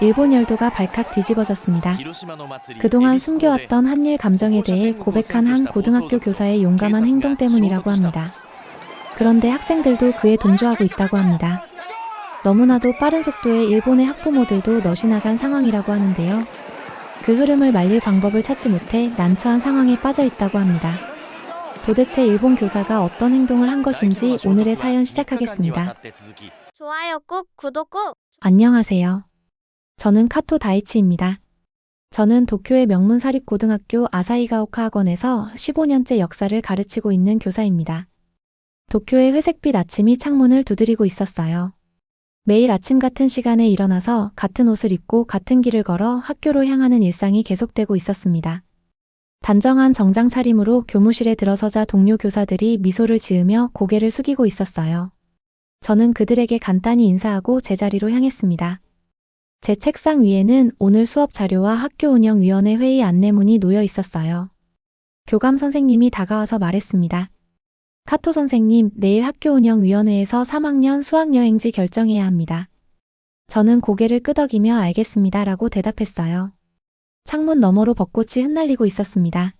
일본 열도가 발칵 뒤집어졌습니다. 그동안 숨겨왔던 한일 감정에 대해 고백한 한 고등학교 교사의 용감한 행동 때문이라고 합니다. 그런데 학생들도 그에 동조하고 있다고 합니다. 너무나도 빠른 속도의 일본의 학부모들도 넋이 나간 상황이라고 하는데요. 그 흐름을 말릴 방법을 찾지 못해 난처한 상황에 빠져 있다고 합니다. 도대체 일본 교사가 어떤 행동을 한 것인지 오늘의 사연 시작하겠습니다. 좋아요 꾹, 구독 꾹! 안녕하세요. 저는 카토 다이치입니다. 저는 도쿄의 명문 사립고등학교 아사히가오카 학원에서 15년째 역사를 가르치고 있는 교사입니다. 도쿄의 회색빛 아침이 창문을 두드리고 있었어요. 매일 아침 같은 시간에 일어나서 같은 옷을 입고 같은 길을 걸어 학교로 향하는 일상이 계속되고 있었습니다. 단정한 정장 차림으로 교무실에 들어서자 동료 교사들이 미소를 지으며 고개를 숙이고 있었어요. 저는 그들에게 간단히 인사하고 제자리로 향했습니다. 제 책상 위에는 오늘 수업 자료와 학교운영위원회 회의 안내문이 놓여 있었어요. 교감 선생님이 다가와서 말했습니다. 카토 선생님, 내일 학교운영위원회에서 3학년 수학여행지 결정해야 합니다. 저는 고개를 끄덕이며 알겠습니다 라고 대답했어요. 창문 너머로 벚꽃이 흩날리고 있었습니다.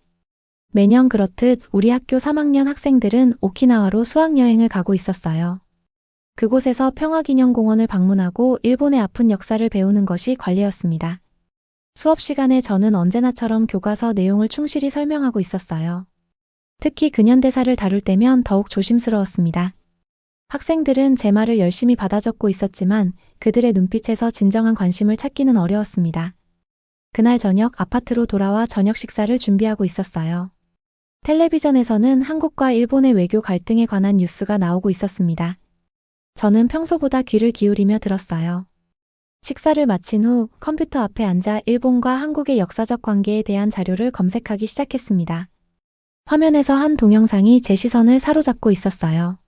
매년 그렇듯 우리 학교 3학년 학생들은 오키나와로 수학여행을 가고 있었어요. 그곳에서 평화기념공원을 방문하고 일본의 아픈 역사를 배우는 것이 관례였습니다. 수업 시간에 저는 언제나처럼 교과서 내용을 충실히 설명하고 있었어요. 특히 근현대사를 다룰 때면 더욱 조심스러웠습니다. 학생들은 제 말을 열심히 받아 적고 있었지만 그들의 눈빛에서 진정한 관심을 찾기는 어려웠습니다. 그날 저녁 아파트로 돌아와 저녁 식사를 준비하고 있었어요. 텔레비전에서는 한국과 일본의 외교 갈등에 관한 뉴스가 나오고 있었습니다. 저는 평소보다 귀를 기울이며 들었어요. 식사를 마친 후 컴퓨터 앞에 앉아 일본과 한국의 역사적 관계에 대한 자료를 검색하기 시작했습니다. 화면에서 한 동영상이 제 시선을 사로잡고 있었어요.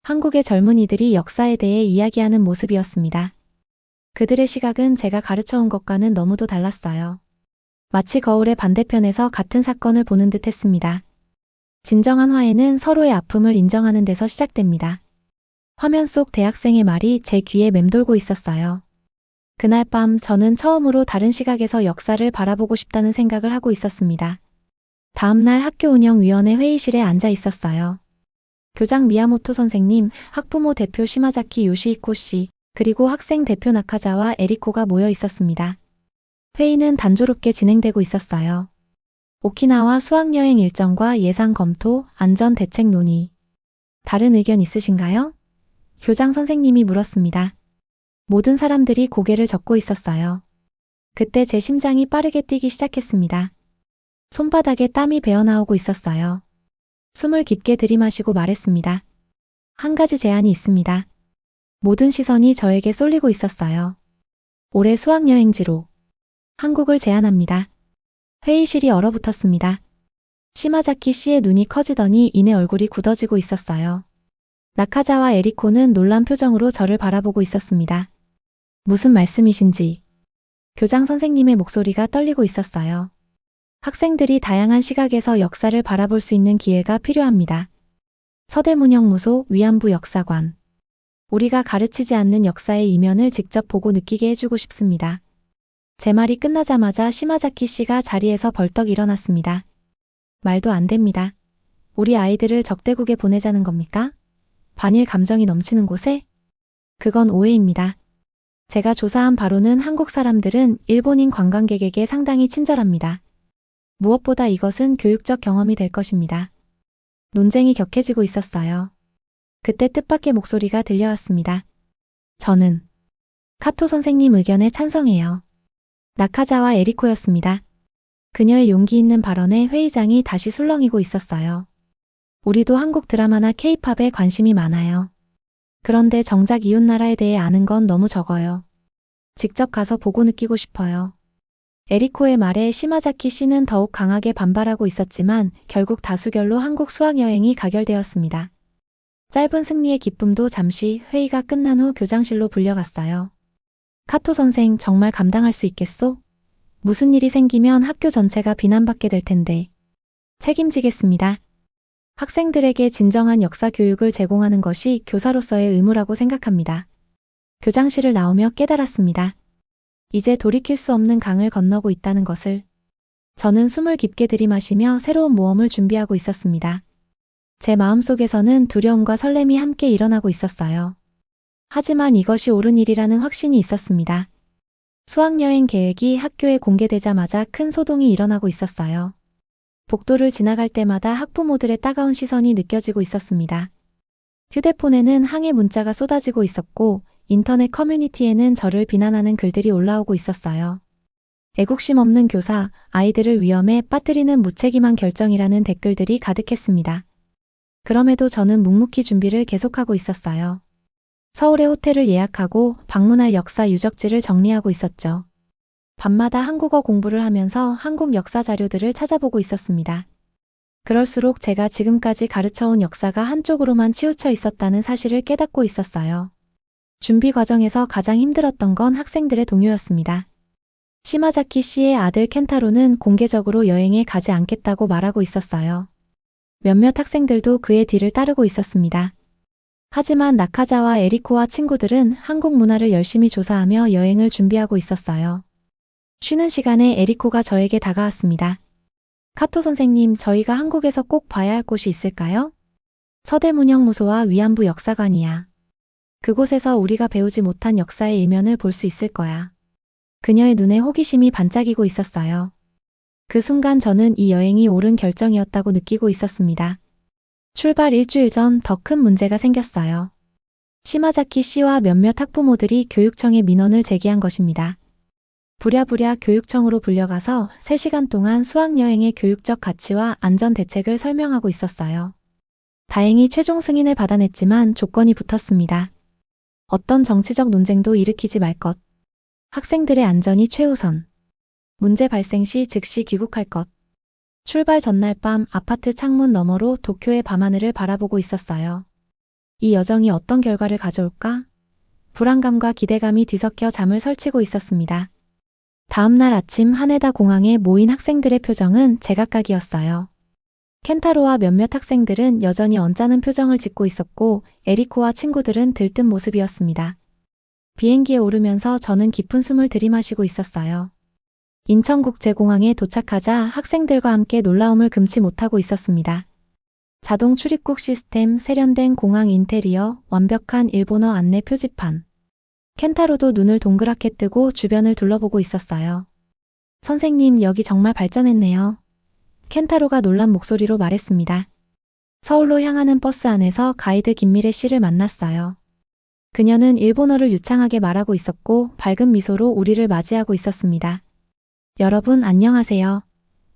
한국의 젊은이들이 역사에 대해 이야기하는 모습이었습니다. 그들의 시각은 제가 가르쳐온 것과는 너무도 달랐어요. 마치 거울의 반대편에서 같은 사건을 보는 듯 했습니다. 진정한 화해는 서로의 아픔을 인정하는 데서 시작됩니다. 화면 속 대학생의 말이 제 귀에 맴돌고 있었어요. 그날 밤 저는 처음으로 다른 시각에서 역사를 바라보고 싶다는 생각을 하고 있었습니다. 다음날 학교운영위원회 회의실에 앉아 있었어요. 교장 미야모토 선생님, 학부모 대표 시마자키 요시히코 씨, 그리고 학생 대표 나카자와 에리코가 모여 있었습니다. 회의는 단조롭게 진행되고 있었어요. 오키나와 수학여행 일정과 예산 검토, 안전 대책 논의. 다른 의견 있으신가요? 교장 선생님이 물었습니다. 모든 사람들이 고개를 젓고 있었어요. 그때 제 심장이 빠르게 뛰기 시작했습니다. 손바닥에 땀이 배어나오고 있었어요. 숨을 깊게 들이마시고 말했습니다. 한 가지 제안이 있습니다. 모든 시선이 저에게 쏠리고 있었어요. 올해 수학여행지로 한국을 제안합니다. 회의실이 얼어붙었습니다. 시마자키 씨의 눈이 커지더니 이내 얼굴이 굳어지고 있었어요. 나카자와 에리코는 놀란 표정으로 저를 바라보고 있었습니다. 무슨 말씀이신지. 교장 선생님의 목소리가 떨리고 있었어요. 학생들이 다양한 시각에서 역사를 바라볼 수 있는 기회가 필요합니다. 서대문형무소 위안부 역사관. 우리가 가르치지 않는 역사의 이면을 직접 보고 느끼게 해주고 싶습니다. 제 말이 끝나자마자 시마자키 씨가 자리에서 벌떡 일어났습니다. 말도 안 됩니다. 우리 아이들을 적대국에 보내자는 겁니까? 반일 감정이 넘치는 곳에? 그건 오해입니다. 제가 조사한 바로는 한국 사람들은 일본인 관광객에게 상당히 친절합니다. 무엇보다 이것은 교육적 경험이 될 것입니다. 논쟁이 격해지고 있었어요. 그때 뜻밖의 목소리가 들려왔습니다. 저는 카토 선생님 의견에 찬성해요. 나카자와 에리코였습니다. 그녀의 용기 있는 발언에 회의장이 다시 술렁이고 있었어요. 우리도 한국 드라마나 케이팝에 관심이 많아요. 그런데 정작 이웃나라에 대해 아는 건 너무 적어요. 직접 가서 보고 느끼고 싶어요. 에리코의 말에 시마자키 씨는 더욱 강하게 반발하고 있었지만 결국 다수결로 한국 수학여행이 가결되었습니다. 짧은 승리의 기쁨도 잠시 회의가 끝난 후 교장실로 불려갔어요. 카토 선생 정말 감당할 수 있겠소? 무슨 일이 생기면 학교 전체가 비난받게 될 텐데. 책임지겠습니다. 학생들에게 진정한 역사 교육을 제공하는 것이 교사로서의 의무라고 생각합니다. 교장실을 나오며 깨달았습니다. 이제 돌이킬 수 없는 강을 건너고 있다는 것을. 저는 숨을 깊게 들이마시며 새로운 모험을 준비하고 있었습니다. 제 마음속에서는 두려움과 설렘이 함께 일어나고 있었어요. 하지만 이것이 옳은 일이라는 확신이 있었습니다. 수학여행 계획이 학교에 공개되자마자 큰 소동이 일어나고 있었어요. 복도를 지나갈 때마다 학부모들의 따가운 시선이 느껴지고 있었습니다. 휴대폰에는 항해 문자가 쏟아지고 있었고 인터넷 커뮤니티에는 저를 비난하는 글들이 올라오고 있었어요. 애국심 없는 교사, 아이들을 위험에 빠뜨리는 무책임한 결정이라는 댓글들이 가득했습니다. 그럼에도 저는 묵묵히 준비를 계속하고 있었어요. 서울의 호텔을 예약하고 방문할 역사 유적지를 정리하고 있었죠. 밤마다 한국어 공부를 하면서 한국 역사 자료들을 찾아보고 있었습니다. 그럴수록 제가 지금까지 가르쳐온 역사가 한쪽으로만 치우쳐 있었다는 사실을 깨닫고 있었어요. 준비 과정에서 가장 힘들었던 건 학생들의 동요였습니다. 시마자키 씨의 아들 켄타로는 공개적으로 여행에 가지 않겠다고 말하고 있었어요. 몇몇 학생들도 그의 뒤를 따르고 있었습니다. 하지만 나카자와 에리코와 친구들은 한국 문화를 열심히 조사하며 여행을 준비하고 있었어요. 쉬는 시간에 에리코가 저에게 다가왔습니다. 카토 선생님, 저희가 한국에서 꼭 봐야 할 곳이 있을까요? 서대문형무소와 위안부 역사관이야. 그곳에서 우리가 배우지 못한 역사의 일면을 볼 수 있을 거야. 그녀의 눈에 호기심이 반짝이고 있었어요. 그 순간 저는 이 여행이 옳은 결정이었다고 느끼고 있었습니다. 출발 일주일 전 더 큰 문제가 생겼어요. 시마자키 씨와 몇몇 학부모들이 교육청에 민원을 제기한 것입니다. 부랴부랴 교육청으로 불려가서 3시간 동안 수학여행의 교육적 가치와 안전 대책을 설명하고 있었어요. 다행히 최종 승인을 받아냈지만 조건이 붙었습니다. 어떤 정치적 논쟁도 일으키지 말 것. 학생들의 안전이 최우선. 문제 발생 시 즉시 귀국할 것. 출발 전날 밤 아파트 창문 너머로 도쿄의 밤하늘을 바라보고 있었어요. 이 여정이 어떤 결과를 가져올까? 불안감과 기대감이 뒤섞여 잠을 설치고 있었습니다. 다음 날 아침 하네다 공항에 모인 학생들의 표정은 제각각이었어요. 켄타로와 몇몇 학생들은 여전히 언짢은 표정을 짓고 있었고 에리코와 친구들은 들뜬 모습이었습니다. 비행기에 오르면서 저는 깊은 숨을 들이마시고 있었어요. 인천국제공항에 도착하자 학생들과 함께 놀라움을 금치 못하고 있었습니다. 자동 출입국 시스템, 세련된 공항 인테리어, 완벽한 일본어 안내 표지판. 켄타로도 눈을 동그랗게 뜨고 주변을 둘러보고 있었어요. 선생님, 여기 정말 발전했네요. 켄타로가 놀란 목소리로 말했습니다. 서울로 향하는 버스 안에서 가이드 김미래 씨를 만났어요. 그녀는 일본어를 유창하게 말하고 있었고 밝은 미소로 우리를 맞이하고 있었습니다. 여러분 안녕하세요.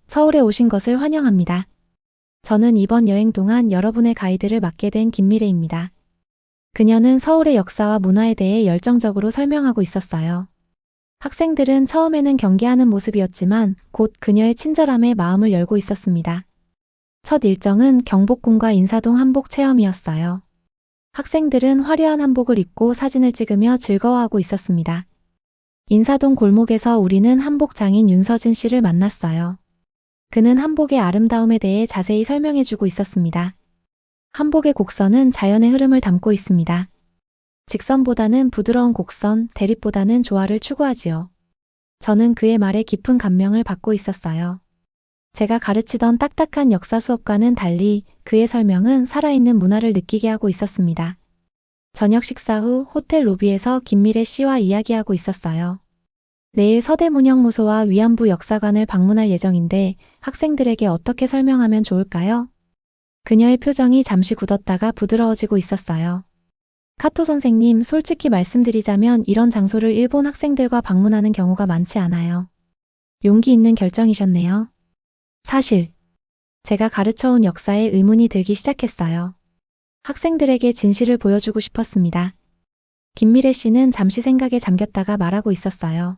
서울에 오신 것을 환영합니다. 저는 이번 여행 동안 여러분의 가이드를 맡게 된 김미래입니다. 그녀는 서울의 역사와 문화에 대해 열정적으로 설명하고 있었어요. 학생들은 처음에는 경계하는 모습이었지만 곧 그녀의 친절함에 마음을 열고 있었습니다. 첫 일정은 경복궁과 인사동 한복 체험이었어요. 학생들은 화려한 한복을 입고 사진을 찍으며 즐거워하고 있었습니다. 인사동 골목에서 우리는 한복 장인 윤서진 씨를 만났어요. 그는 한복의 아름다움에 대해 자세히 설명해주고 있었습니다. 한복의 곡선은 자연의 흐름을 담고 있습니다. 직선보다는 부드러운 곡선, 대립보다는 조화를 추구하지요. 저는 그의 말에 깊은 감명을 받고 있었어요. 제가 가르치던 딱딱한 역사 수업과는 달리 그의 설명은 살아있는 문화를 느끼게 하고 있었습니다. 저녁 식사 후 호텔 로비에서 김미래 씨와 이야기하고 있었어요. 내일 서대문형무소와 위안부 역사관을 방문할 예정인데 학생들에게 어떻게 설명하면 좋을까요? 그녀의 표정이 잠시 굳었다가 부드러워지고 있었어요. 카토 선생님, 솔직히 말씀드리자면 이런 장소를 일본 학생들과 방문하는 경우가 많지 않아요. 용기 있는 결정이셨네요. 사실 제가 가르쳐온 역사에 의문이 들기 시작했어요. 학생들에게 진실을 보여주고 싶었습니다. 김미래 씨는 잠시 생각에 잠겼다가 말하고 있었어요.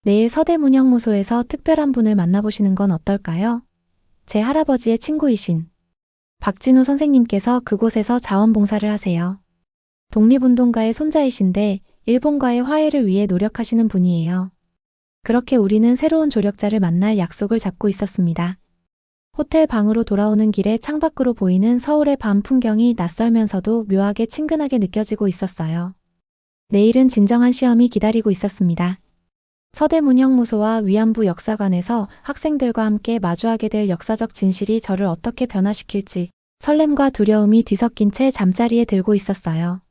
내일 서대문형무소에서 특별한 분을 만나보시는 건 어떨까요? 제 할아버지의 친구이신 박진우 선생님께서 그곳에서 자원봉사를 하세요. 독립운동가의 손자이신데 일본과의 화해를 위해 노력하시는 분이에요. 그렇게 우리는 새로운 조력자를 만날 약속을 잡고 있었습니다. 호텔 방으로 돌아오는 길에 창밖으로 보이는 서울의 밤 풍경이 낯설면서도 묘하게 친근하게 느껴지고 있었어요. 내일은 진정한 시험이 기다리고 있었습니다. 서대문형무소와 위안부 역사관에서 학생들과 함께 마주하게 될 역사적 진실이 저를 어떻게 변화시킬지 설렘과 두려움이 뒤섞인 채 잠자리에 들고 있었어요.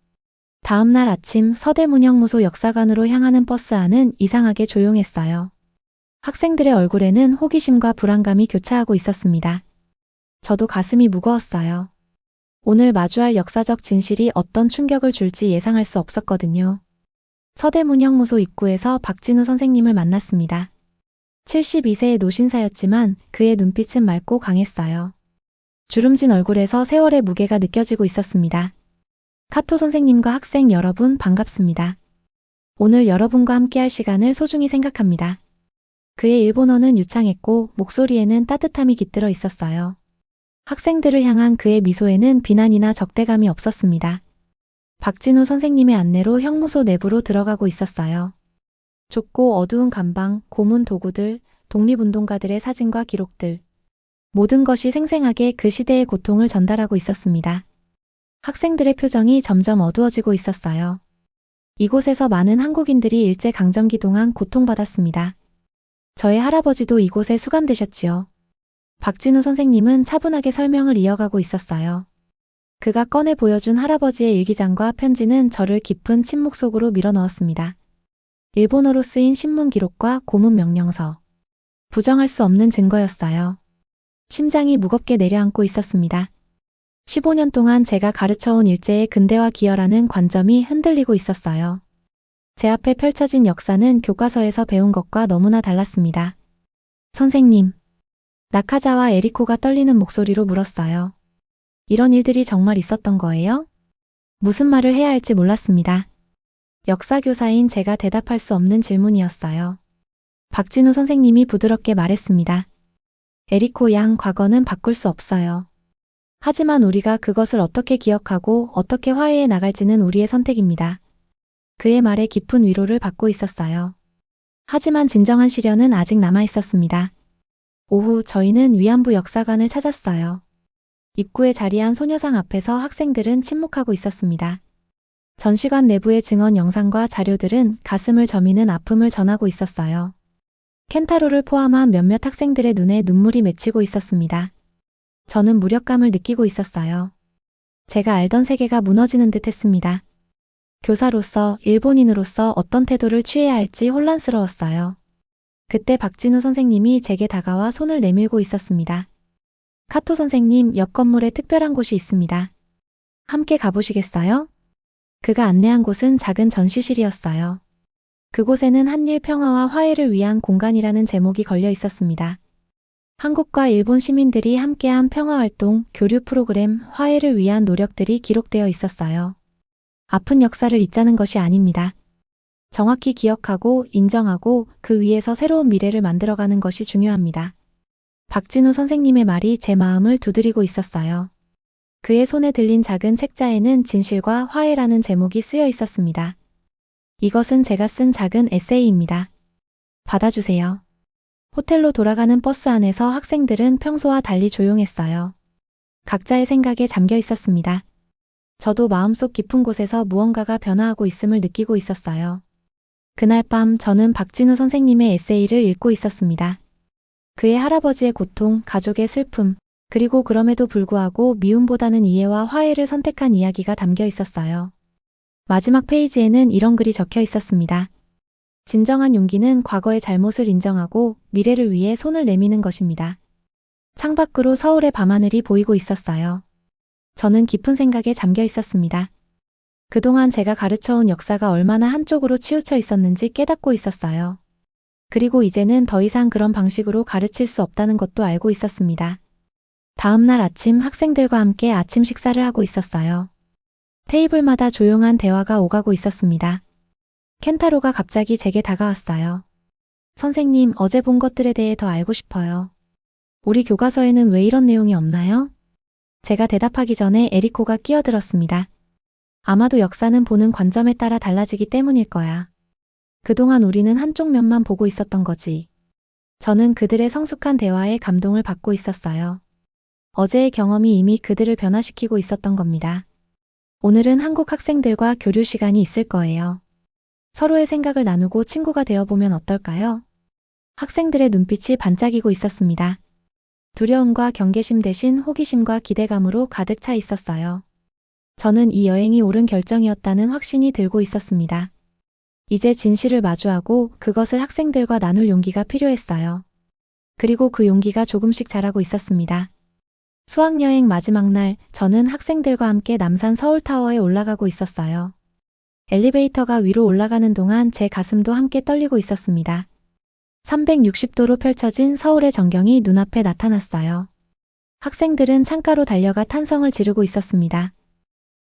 다음 날 아침 서대문형무소 역사관으로 향하는 버스 안은 이상하게 조용했어요. 학생들의 얼굴에는 호기심과 불안감이 교차하고 있었습니다. 저도 가슴이 무거웠어요. 오늘 마주할 역사적 진실이 어떤 충격을 줄지 예상할 수 없었거든요. 서대문형무소 입구에서 박진우 선생님을 만났습니다. 72세의 노신사였지만 그의 눈빛은 맑고 강했어요. 주름진 얼굴에서 세월의 무게가 느껴지고 있었습니다. 카토 선생님과 학생 여러분 반갑습니다. 오늘 여러분과 함께할 시간을 소중히 생각합니다. 그의 일본어는 유창했고 목소리에는 따뜻함이 깃들어 있었어요. 학생들을 향한 그의 미소에는 비난이나 적대감이 없었습니다. 박진우 선생님의 안내로 형무소 내부로 들어가고 있었어요. 좁고 어두운 감방, 고문 도구들, 독립운동가들의 사진과 기록들. 모든 것이 생생하게 그 시대의 고통을 전달하고 있었습니다. 학생들의 표정이 점점 어두워지고 있었어요. 이곳에서 많은 한국인들이 일제강점기 동안 고통받았습니다. 저의 할아버지도 이곳에 수감되셨지요. 박진우 선생님은 차분하게 설명을 이어가고 있었어요. 그가 꺼내 보여준 할아버지의 일기장과 편지는 저를 깊은 침묵 속으로 밀어넣었습니다. 일본어로 쓰인 신문 기록과 고문 명령서. 부정할 수 없는 증거였어요. 심장이 무겁게 내려앉고 있었습니다. 15년 동안 제가 가르쳐온 일제의 근대화 기여라는 관점이 흔들리고 있었어요. 제 앞에 펼쳐진 역사는 교과서에서 배운 것과 너무나 달랐습니다. 선생님. 나카자와 에리코가 떨리는 목소리로 물었어요. 이런 일들이 정말 있었던 거예요? 무슨 말을 해야 할지 몰랐습니다. 역사교사인 제가 대답할 수 없는 질문이었어요. 박진우 선생님이 부드럽게 말했습니다. 에리코 양, 과거는 바꿀 수 없어요. 하지만 우리가 그것을 어떻게 기억하고 어떻게 화해해 나갈지는 우리의 선택입니다. 그의 말에 깊은 위로를 받고 있었어요. 하지만 진정한 시련은 아직 남아 있었습니다. 오후 저희는 위안부 역사관을 찾았어요. 입구에 자리한 소녀상 앞에서 학생들은 침묵하고 있었습니다. 전시관 내부의 증언 영상과 자료들은 가슴을 저미는 아픔을 전하고 있었어요. 켄타로를 포함한 몇몇 학생들의 눈에 눈물이 맺히고 있었습니다. 저는 무력감을 느끼고 있었어요. 제가 알던 세계가 무너지는 듯 했습니다. 교사로서, 일본인으로서 어떤 태도를 취해야 할지 혼란스러웠어요. 그때 박진우 선생님이 제게 다가와 손을 내밀고 있었습니다. 카토 선생님, 옆 건물에 특별한 곳이 있습니다. 함께 가보시겠어요? 그가 안내한 곳은 작은 전시실이었어요. 그곳에는 한일 평화와 화해를 위한 공간이라는 제목이 걸려 있었습니다. 한국과 일본 시민들이 함께한 평화활동, 교류 프로그램, 화해를 위한 노력들이 기록되어 있었어요. 아픈 역사를 잊자는 것이 아닙니다. 정확히 기억하고 인정하고 그 위에서 새로운 미래를 만들어가는 것이 중요합니다. 박진우 선생님의 말이 제 마음을 두드리고 있었어요. 그의 손에 들린 작은 책자에는 진실과 화해라는 제목이 쓰여 있었습니다. 이것은 제가 쓴 작은 에세이입니다. 받아주세요. 호텔로 돌아가는 버스 안에서 학생들은 평소와 달리 조용했어요. 각자의 생각에 잠겨 있었습니다. 저도 마음속 깊은 곳에서 무언가가 변화하고 있음을 느끼고 있었어요. 그날 밤 저는 박진우 선생님의 에세이를 읽고 있었습니다. 그의 할아버지의 고통, 가족의 슬픔, 그리고 그럼에도 불구하고 미움보다는 이해와 화해를 선택한 이야기가 담겨 있었어요. 마지막 페이지에는 이런 글이 적혀 있었습니다. 진정한 용기는 과거의 잘못을 인정하고 미래를 위해 손을 내미는 것입니다. 창밖으로 서울의 밤하늘이 보이고 있었어요. 저는 깊은 생각에 잠겨 있었습니다. 그동안 제가 가르쳐온 역사가 얼마나 한쪽으로 치우쳐 있었는지 깨닫고 있었어요. 그리고 이제는 더 이상 그런 방식으로 가르칠 수 없다는 것도 알고 있었습니다. 다음 날 아침 학생들과 함께 아침 식사를 하고 있었어요. 테이블마다 조용한 대화가 오가고 있었습니다. 켄타로가 갑자기 제게 다가왔어요. 선생님, 어제 본 것들에 대해 더 알고 싶어요. 우리 교과서에는 왜 이런 내용이 없나요? 제가 대답하기 전에 에리코가 끼어들었습니다. 아마도 역사는 보는 관점에 따라 달라지기 때문일 거야. 그동안 우리는 한쪽 면만 보고 있었던 거지. 저는 그들의 성숙한 대화에 감동을 받고 있었어요. 어제의 경험이 이미 그들을 변화시키고 있었던 겁니다. 오늘은 한국 학생들과 교류 시간이 있을 거예요. 서로의 생각을 나누고 친구가 되어보면 어떨까요? 학생들의 눈빛이 반짝이고 있었습니다. 두려움과 경계심 대신 호기심과 기대감으로 가득 차 있었어요. 저는 이 여행이 옳은 결정이었다는 확신이 들고 있었습니다. 이제 진실을 마주하고 그것을 학생들과 나눌 용기가 필요했어요. 그리고 그 용기가 조금씩 자라고 있었습니다. 수학여행 마지막 날, 저는 학생들과 함께 남산 서울타워에 올라가고 있었어요. 엘리베이터가 위로 올라가는 동안 제 가슴도 함께 떨리고 있었습니다. 360도로 펼쳐진 서울의 전경이 눈앞에 나타났어요. 학생들은 창가로 달려가 탄성을 지르고 있었습니다.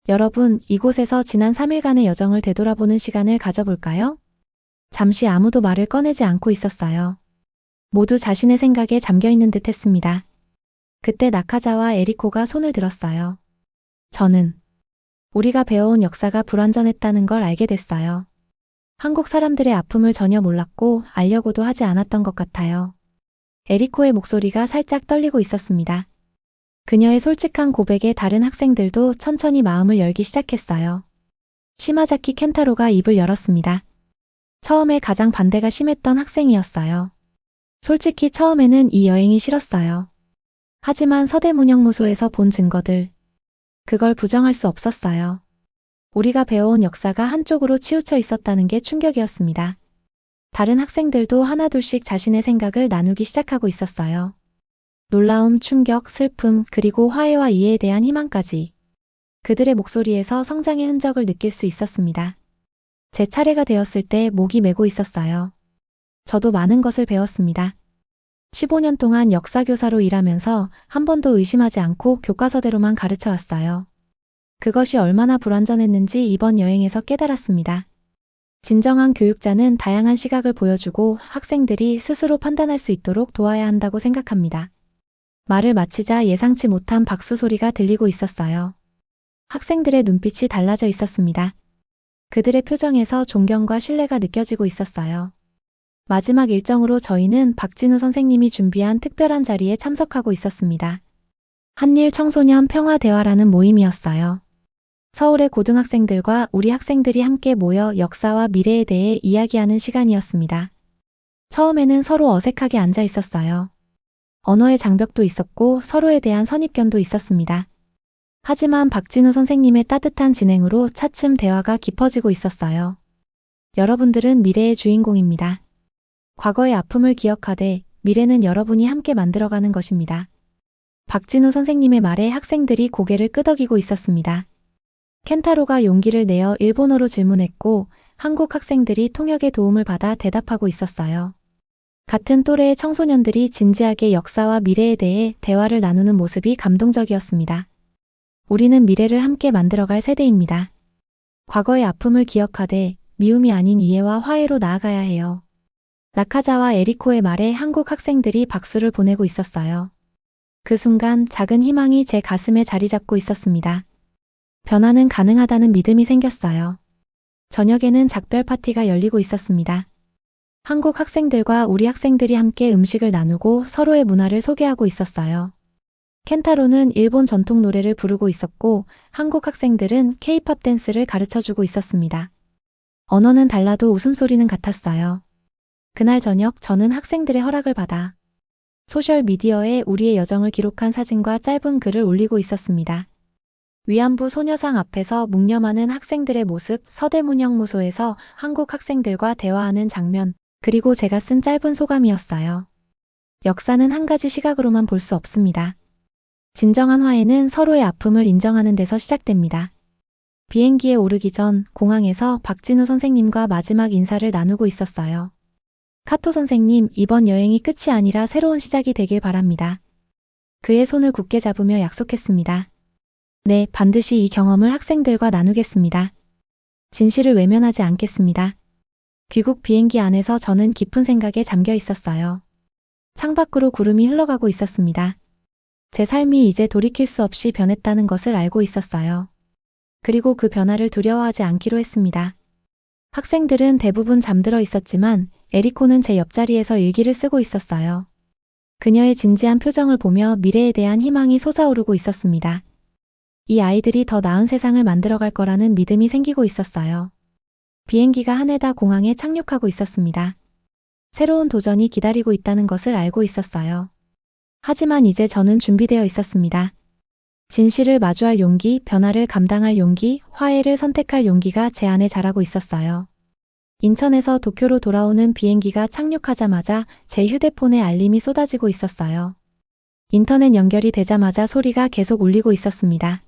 여러분, 이곳에서 지난 3일간의 여정을 되돌아보는 시간을 가져볼까요? 잠시 아무도 말을 꺼내지 않고 있었어요. 모두 자신의 생각에 잠겨있는 듯 했습니다. 그때 나카자와 에리코가 손을 들었어요. 저는 우리가 배워온 역사가 불완전했다는 걸 알게 됐어요. 한국 사람들의 아픔을 전혀 몰랐고 알려고도 하지 않았던 것 같아요. 에리코의 목소리가 살짝 떨리고 있었습니다. 그녀의 솔직한 고백에 다른 학생들도 천천히 마음을 열기 시작했어요. 시마자키 켄타로가 입을 열었습니다. 처음에 가장 반대가 심했던 학생이었어요. 솔직히 처음에는 이 여행이 싫었어요. 하지만 서대문형무소에서 본 증거들, 그걸 부정할 수 없었어요. 우리가 배워온 역사가 한쪽으로 치우쳐 있었다는 게 충격이었습니다. 다른 학생들도 하나둘씩 자신의 생각을 나누기 시작하고 있었어요. 놀라움, 충격, 슬픔, 그리고 화해와 이해에 대한 희망까지. 그들의 목소리에서 성장의 흔적을 느낄 수 있었습니다. 제 차례가 되었을 때 목이 메고 있었어요. 저도 많은 것을 배웠습니다. 15년 동안 역사교사로 일하면서 한 번도 의심하지 않고 교과서대로만 가르쳐 왔어요. 그것이 얼마나 불완전했는지 이번 여행에서 깨달았습니다. 진정한 교육자는 다양한 시각을 보여주고 학생들이 스스로 판단할 수 있도록 도와야 한다고 생각합니다. 말을 마치자 예상치 못한 박수 소리가 들리고 있었어요. 학생들의 눈빛이 달라져 있었습니다. 그들의 표정에서 존경과 신뢰가 느껴지고 있었어요. 마지막 일정으로 저희는 박진우 선생님이 준비한 특별한 자리에 참석하고 있었습니다. 한일 청소년 평화대화라는 모임이었어요. 서울의 고등학생들과 우리 학생들이 함께 모여 역사와 미래에 대해 이야기하는 시간이었습니다. 처음에는 서로 어색하게 앉아 있었어요. 언어의 장벽도 있었고 서로에 대한 선입견도 있었습니다. 하지만 박진우 선생님의 따뜻한 진행으로 차츰 대화가 깊어지고 있었어요. 여러분들은 미래의 주인공입니다. 과거의 아픔을 기억하되 미래는 여러분이 함께 만들어가는 것입니다. 박진우 선생님의 말에 학생들이 고개를 끄덕이고 있었습니다. 켄타로가 용기를 내어 일본어로 질문했고 한국 학생들이 통역의 도움을 받아 대답하고 있었어요. 같은 또래의 청소년들이 진지하게 역사와 미래에 대해 대화를 나누는 모습이 감동적이었습니다. 우리는 미래를 함께 만들어갈 세대입니다. 과거의 아픔을 기억하되 미움이 아닌 이해와 화해로 나아가야 해요. 나카자와 에리코의 말에 한국 학생들이 박수를 보내고 있었어요. 그 순간 작은 희망이 제 가슴에 자리 잡고 있었습니다. 변화는 가능하다는 믿음이 생겼어요. 저녁에는 작별 파티가 열리고 있었습니다. 한국 학생들과 우리 학생들이 함께 음식을 나누고 서로의 문화를 소개하고 있었어요. 켄타로는 일본 전통 노래를 부르고 있었고 한국 학생들은 K-팝 댄스를 가르쳐주고 있었습니다. 언어는 달라도 웃음소리는 같았어요. 그날 저녁 저는 학생들의 허락을 받아 소셜미디어에 우리의 여정을 기록한 사진과 짧은 글을 올리고 있었습니다. 위안부 소녀상 앞에서 묵념하는 학생들의 모습, 서대문형무소에서 한국 학생들과 대화하는 장면, 그리고 제가 쓴 짧은 소감이었어요. 역사는 한 가지 시각으로만 볼 수 없습니다. 진정한 화해는 서로의 아픔을 인정하는 데서 시작됩니다. 비행기에 오르기 전 공항에서 박진우 선생님과 마지막 인사를 나누고 있었어요. 카토 선생님, 이번 여행이 끝이 아니라 새로운 시작이 되길 바랍니다. 그의 손을 굳게 잡으며 약속했습니다. 네, 반드시 이 경험을 학생들과 나누겠습니다. 진실을 외면하지 않겠습니다. 귀국 비행기 안에서 저는 깊은 생각에 잠겨 있었어요. 창밖으로 구름이 흘러가고 있었습니다. 제 삶이 이제 돌이킬 수 없이 변했다는 것을 알고 있었어요. 그리고 그 변화를 두려워하지 않기로 했습니다. 학생들은 대부분 잠들어 있었지만 에리코는 제 옆자리에서 일기를 쓰고 있었어요. 그녀의 진지한 표정을 보며 미래에 대한 희망이 솟아오르고 있었습니다. 이 아이들이 더 나은 세상을 만들어갈 거라는 믿음이 생기고 있었어요. 비행기가 하네다 공항에 착륙하고 있었습니다. 새로운 도전이 기다리고 있다는 것을 알고 있었어요. 하지만 이제 저는 준비되어 있었습니다. 진실을 마주할 용기, 변화를 감당할 용기, 화해를 선택할 용기가 제 안에 자라고 있었어요. 인천에서 도쿄로 돌아오는 비행기가 착륙하자마자 제 휴대폰에 알림이 쏟아지고 있었어요. 인터넷 연결이 되자마자 소리가 계속 울리고 있었습니다.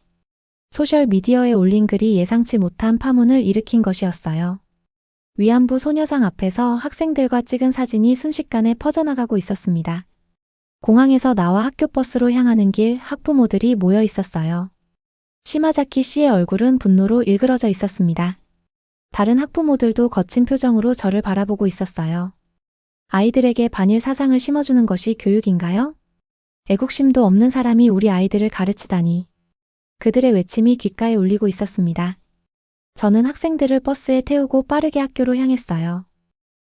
소셜미디어에 올린 글이 예상치 못한 파문을 일으킨 것이었어요. 위안부 소녀상 앞에서 학생들과 찍은 사진이 순식간에 퍼져나가고 있었습니다. 공항에서 나와 학교 버스로 향하는 길 학부모들이 모여 있었어요. 시마자키 씨의 얼굴은 분노로 일그러져 있었습니다. 다른 학부모들도 거친 표정으로 저를 바라보고 있었어요. 아이들에게 반일 사상을 심어주는 것이 교육인가요? 애국심도 없는 사람이 우리 아이들을 가르치다니. 그들의 외침이 귓가에 울리고 있었습니다. 저는 학생들을 버스에 태우고 빠르게 학교로 향했어요.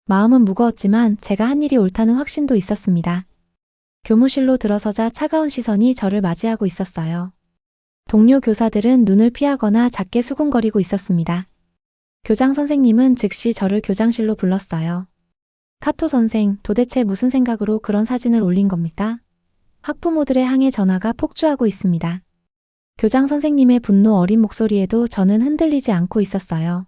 마음은 무거웠지만 제가 한 일이 옳다는 확신도 있었습니다. 교무실로 들어서자 차가운 시선이 저를 맞이하고 있었어요. 동료 교사들은 눈을 피하거나 작게 수군거리고 있었습니다. 교장 선생님은 즉시 저를 교장실로 불렀어요. 카토 선생, 도대체 무슨 생각으로 그런 사진을 올린 겁니까? 학부모들의 항해 전화가 폭주하고 있습니다. 교장 선생님의 분노 어린 목소리에도 저는 흔들리지 않고 있었어요.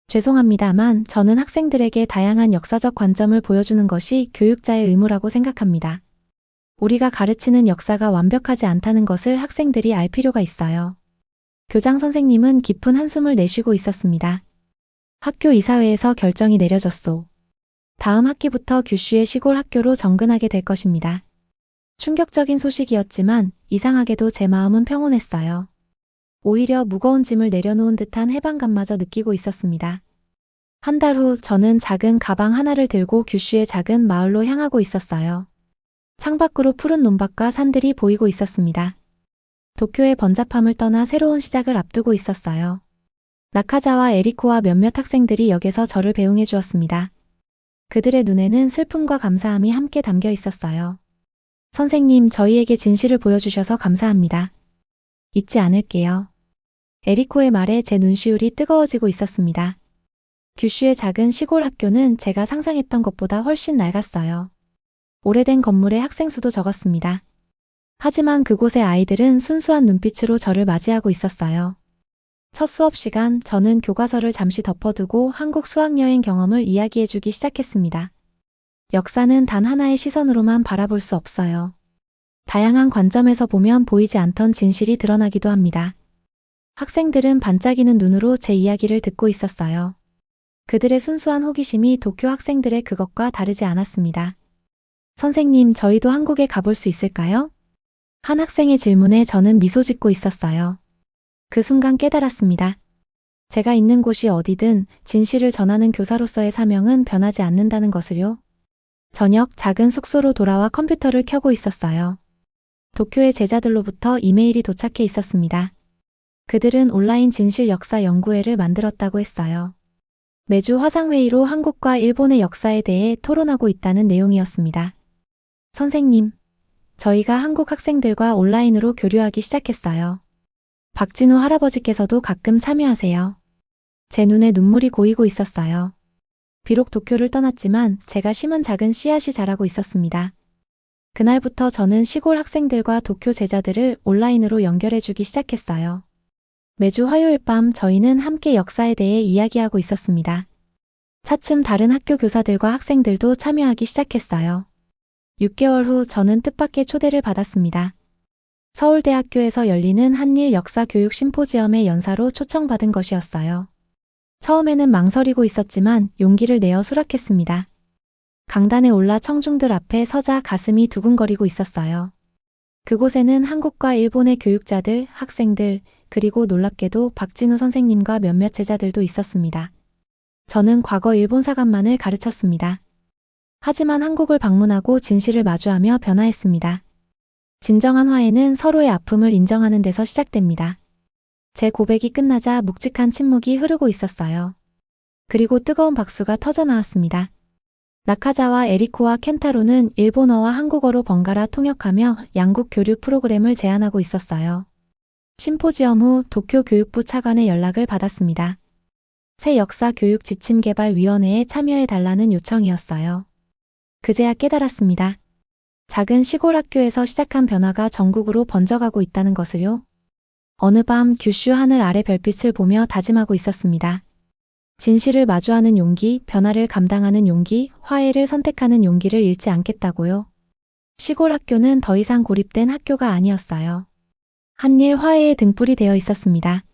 죄송합니다만 저는 학생들에게 다양한 역사적 관점을 보여주는 것이 교육자의 의무라고 생각합니다. 우리가 가르치는 역사가 완벽하지 않다는 것을 학생들이 알 필요가 있어요. 교장 선생님은 깊은 한숨을 내쉬고 있었습니다. 학교 이사회에서 결정이 내려졌소. 다음 학기부터 규슈의 시골 학교로 정근하게 될 것입니다. 충격적인 소식이었지만 이상하게도 제 마음은 평온했어요. 오히려 무거운 짐을 내려놓은 듯한 해방감마저 느끼고 있었습니다. 한 달 후 저는 작은 가방 하나를 들고 규슈의 작은 마을로 향하고 있었어요. 창밖으로 푸른 논밭과 산들이 보이고 있었습니다. 도쿄의 번잡함을 떠나 새로운 시작을 앞두고 있었어요. 나카자와 에리코와 몇몇 학생들이 역에서 저를 배웅해 주었습니다. 그들의 눈에는 슬픔과 감사함이 함께 담겨 있었어요. 선생님, 저희에게 진실을 보여주셔서 감사합니다. 잊지 않을게요. 에리코의 말에 제 눈시울이 뜨거워지고 있었습니다. 규슈의 작은 시골 학교는 제가 상상했던 것보다 훨씬 낡았어요. 오래된 건물에 학생 수도 적었습니다. 하지만 그곳의 아이들은 순수한 눈빛으로 저를 맞이하고 있었어요. 첫 수업 시간 저는 교과서를 잠시 덮어두고 한국 수학여행 경험을 이야기해주기 시작했습니다. 역사는 단 하나의 시선으로만 바라볼 수 없어요. 다양한 관점에서 보면 보이지 않던 진실이 드러나기도 합니다. 학생들은 반짝이는 눈으로 제 이야기를 듣고 있었어요. 그들의 순수한 호기심이 도쿄 학생들의 그것과 다르지 않았습니다. 선생님, 저희도 한국에 가볼 수 있을까요? 한 학생의 질문에 저는 미소 짓고 있었어요. 그 순간 깨달았습니다. 제가 있는 곳이 어디든 진실을 전하는 교사로서의 사명은 변하지 않는다는 것을요. 저녁 작은 숙소로 돌아와 컴퓨터를 켜고 있었어요. 도쿄의 제자들로부터 이메일이 도착해 있었습니다. 그들은 온라인 진실 역사 연구회를 만들었다고 했어요. 매주 화상회의로 한국과 일본의 역사에 대해 토론하고 있다는 내용이었습니다. 선생님, 저희가 한국 학생들과 온라인으로 교류하기 시작했어요. 박진우 할아버지께서도 가끔 참여하세요. 제 눈에 눈물이 고이고 있었어요. 비록 도쿄를 떠났지만 제가 심은 작은 씨앗이 자라고 있었습니다. 그날부터 저는 시골 학생들과 도쿄 제자들을 온라인으로 연결해주기 시작했어요. 매주 화요일 밤 저희는 함께 역사에 대해 이야기하고 있었습니다. 차츰 다른 학교 교사들과 학생들도 참여하기 시작했어요. 6개월 후 저는 뜻밖의 초대를 받았습니다. 서울대학교에서 열리는 한일 역사 교육 심포지엄의 연사로 초청받은 것이었어요. 처음에는 망설이고 있었지만 용기를 내어 수락했습니다. 강단에 올라 청중들 앞에 서자 가슴이 두근거리고 있었어요. 그곳에는 한국과 일본의 교육자들, 학생들, 그리고 놀랍게도 박진우 선생님과 몇몇 제자들도 있었습니다. 저는 과거 일본 사관만을 가르쳤습니다. 하지만 한국을 방문하고 진실을 마주하며 변화했습니다. 진정한 화해는 서로의 아픔을 인정하는 데서 시작됩니다. 제 고백이 끝나자 묵직한 침묵이 흐르고 있었어요. 그리고 뜨거운 박수가 터져 나왔습니다. 나카자와 에리코와 켄타로는 일본어와 한국어로 번갈아 통역하며 양국 교류 프로그램을 제안하고 있었어요. 심포지엄 후 도쿄 교육부 차관의 연락을 받았습니다. 새 역사 교육 지침 개발 위원회에 참여해 달라는 요청이었어요. 그제야 깨달았습니다. 작은 시골 학교에서 시작한 변화가 전국으로 번져가고 있다는 것을요. 어느 밤 규슈 하늘 아래 별빛을 보며 다짐하고 있었습니다. 진실을 마주하는 용기, 변화를 감당하는 용기, 화해를 선택하는 용기를 잃지 않겠다고요. 시골 학교는 더 이상 고립된 학교가 아니었어요. 한일 화해의 등불이 되어 있었습니다.